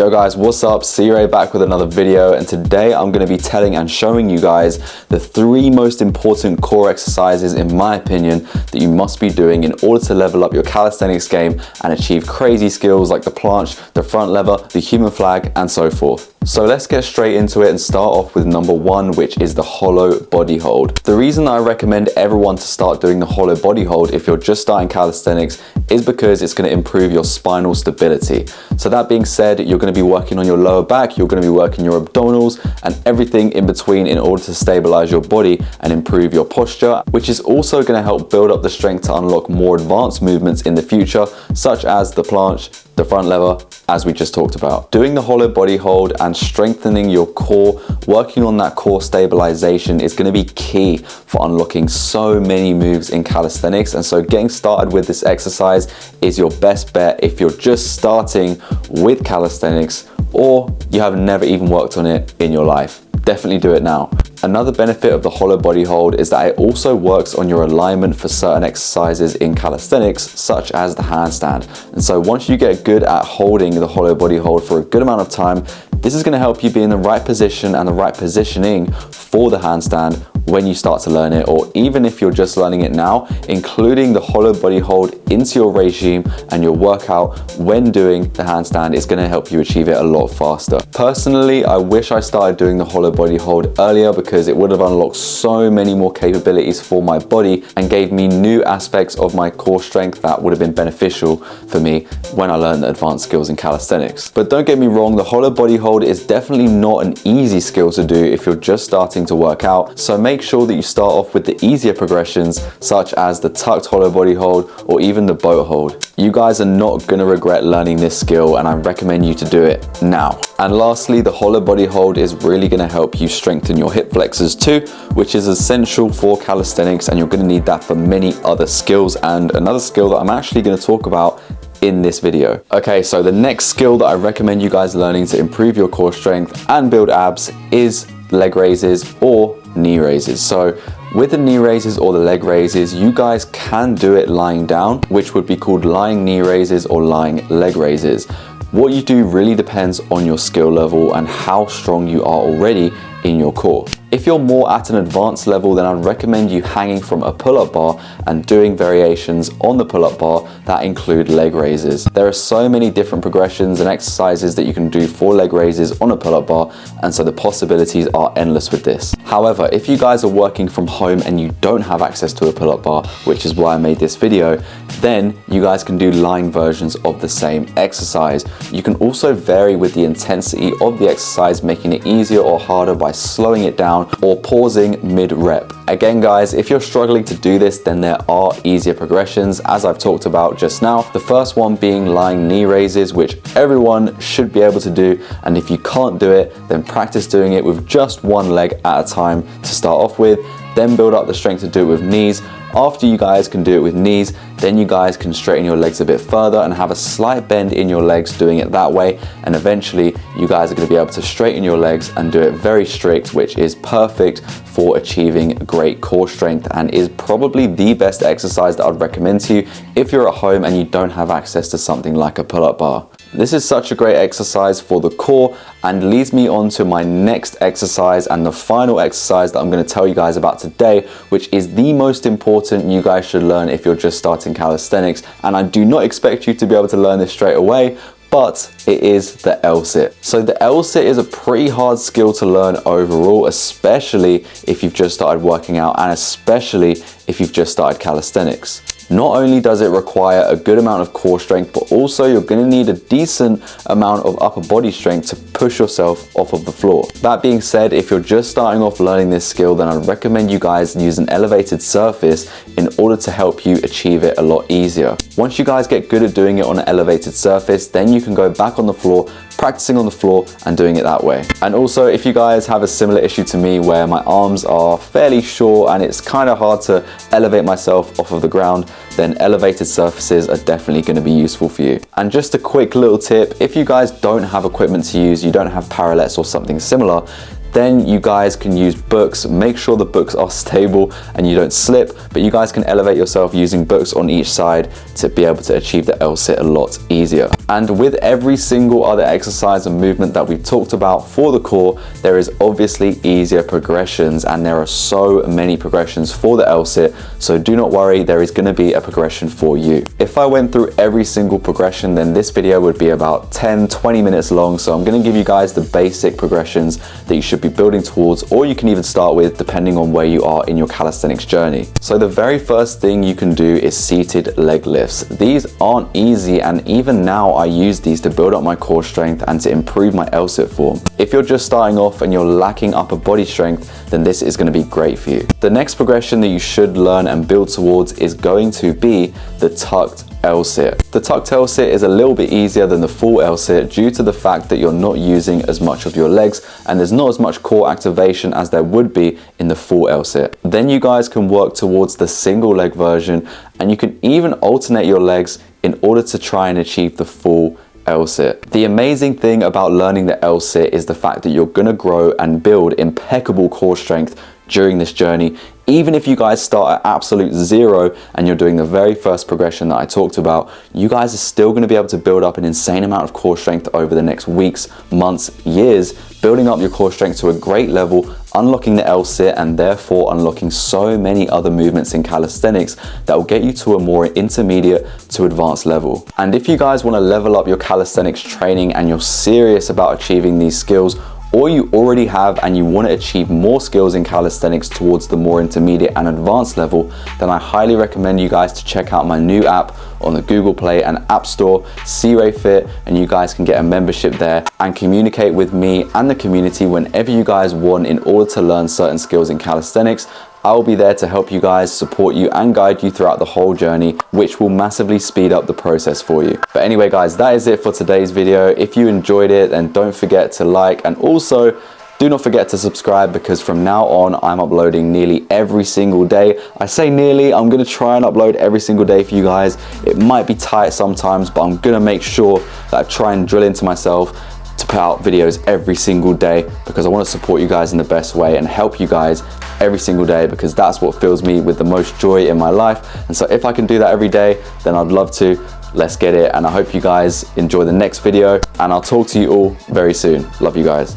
Yo guys, what's up? C-Ray back with another video, and today I'm going to be telling and showing you guys the 3 most important core exercises in my opinion that you must be doing in order to level up your calisthenics game and achieve crazy skills like the planche, the front lever, the human flag, and so forth. So let's get straight into it and start off with number 1, which is the hollow body hold. The reason I recommend everyone to start doing the hollow body hold if you're just starting calisthenics is because it's going to improve your spinal stability. So that being said, you're going to be working on your lower back, you're going to be working your abdominals and everything in between in order to stabilize your body and improve your posture, which is also going to help build up the strength to unlock more advanced movements in the future, such as the planche, the front lever, as we just talked about. Doing the hollow body hold and strengthening your core, working on that core stabilization is going to be key for unlocking so many moves in calisthenics. And so getting started with this exercise is your best bet if you're just starting with calisthenics or you have never even worked on it in your life. Definitely do it now. Another benefit of the hollow body hold is that it also works on your alignment for certain exercises in calisthenics, such as the handstand. And so once you get good at holding the hollow body hold for a good amount of time, this is going to help you be in the right position and the right positioning for the handstand when you start to learn it, or even if you're just learning it now, including the hollow body hold into your regime and your workout when doing the handstand is going to help you achieve it a lot faster. Personally, I wish I started doing the hollow body hold earlier because it would have unlocked so many more capabilities for my body and gave me new aspects of my core strength that would have been beneficial for me when I learned the advanced skills in calisthenics. But don't get me wrong, the hollow body hold is definitely not an easy skill to do if you're just starting to work out. So make sure that you start off with the easier progressions, such as the tucked hollow body hold or even the boat hold. You guys are not going to regret learning this skill, and I recommend you to do it now. And lastly, the hollow body hold is really going to help you strengthen your hip flexors too, which is essential for calisthenics, and you're going to need that for many other skills, and another skill that I'm actually going to talk about in this video. Okay, so the next skill that I recommend you guys learning to improve your core strength and build abs is leg raises or knee raises. So with the knee raises or the leg raises, you guys can do it lying down, which would be called lying knee raises or lying leg raises. What you do really depends on your skill level and how strong you are already in your core. If you're more at an advanced level, then I'd recommend you hanging from a pull-up bar and doing variations on the pull-up bar that include leg raises. There are so many different progressions and exercises that you can do for leg raises on a pull-up bar, and so the possibilities are endless with this. However, if you guys are working from home and you don't have access to a pull-up bar, which is why I made this video, then you guys can do lying versions of the same exercise. You can also vary with the intensity of the exercise, making it easier or harder by slowing it down or pausing mid-rep. Again guys, if you're struggling to do this, then there are easier progressions as I've talked about just now. The first one being lying knee raises, which everyone should be able to do, and if you can't do it, then practice doing it with just one leg at a time to start off with, then build up the strength to do it with knees. After you guys can do it with knees, then you guys can straighten your legs a bit further and have a slight bend in your legs doing it that way, and eventually you guys are going to be able to straighten your legs and do it very strict, which is perfect for achieving great core strength and is probably the best exercise that I'd recommend to you if you're at home and you don't have access to something like a pull-up bar. This is such a great exercise for the core and leads me on to my next exercise and the final exercise that I'm going to tell you guys about today, which is the most important you guys should learn if you're just starting calisthenics. And I do not expect you to be able to learn this straight away, but it is the Lsit. So the Lsit is a pretty hard skill to learn overall, especially if you've just started working out and especially if you've just started calisthenics. Not only does it require a good amount of core strength, but also you're going to need a decent amount of upper body strength to push yourself off of the floor. That being said, if you're just starting off learning this skill, then I'd recommend you guys use an elevated surface in order to help you achieve it a lot easier. Once you guys get good at doing it on an elevated surface, then you can go back on the floor, practicing on the floor and doing it that way. And also, if you guys have a similar issue to me where my arms are fairly short and it's kind of hard to elevate myself off of the ground, then elevated surfaces are definitely going to be useful for you. And just a quick little tip, if you guys don't have equipment to use, you don't have parallettes or something similar, Then you guys can use books. Make sure the books are stable and you don't slip, but you guys can elevate yourself using books on each side to be able to achieve the Lsit a lot easier. And with every single other exercise and movement that we've talked about for the core, there is obviously easier progressions, and there are so many progressions for the Lsit, so do not worry, there is going to be a progression for you. If I went through every single progression, then this video would be about 10-20 minutes long, so I'm going to give you guys the basic progressions that you should be building towards, or you can even start with depending on where you are in your calisthenics journey. So the very first thing you can do is seated leg lifts. These aren't easy, and even now I use these to build up my core strength and to improve my Lsit form. If you're just starting off and you're lacking upper body strength, then this is going to be great for you. The next progression that you should learn and build towards is going to be the tucked Lsit. The tucked Lsit is a little bit easier than the full Lsit due to the fact that you're not using as much of your legs and there's not as much core activation as there would be in the full Lsit. Then you guys can work towards the single leg version, and you can even alternate your legs in order to try and achieve the full Lsit. The amazing thing about learning the Lsit is the fact that you're going to grow and build impeccable core strength during this journey. Even if you guys start at absolute zero and you're doing the very first progression that I talked about, you guys are still going to be able to build up an insane amount of core strength over the next weeks, months, years, building up your core strength to a great level, unlocking the Lsit, and therefore unlocking so many other movements in calisthenics that will get you to a more intermediate to advanced level. And if you guys want to level up your calisthenics training and you're serious about achieving these skills, or you already have and you want to achieve more skills in calisthenics towards the more intermediate and advanced level, then I highly recommend you guys to check out my new app on the Google Play and App Store, Lsit, and you guys can get a membership there and communicate with me and the community whenever you guys want in order to learn certain skills in calisthenics. I'll be there to help you guys, support you, and guide you throughout the whole journey, which will massively speed up the process for you. But anyway guys, that is it for today's video. If you enjoyed it, then don't forget to like, and also do not forget to subscribe, because from now on I'm uploading nearly every single day. I say nearly, I'm gonna try and upload every single day for you guys. It might be tight sometimes, but I'm gonna make sure that I try and drill into myself to put out videos every single day, because I want to support you guys in the best way and help you guys every single day, because that's what fills me with the most joy in my life. And so if I can do that every day, then I'd love to. Let's get it. And I hope you guys enjoy the next video, and I'll talk to you all very soon. Love you guys.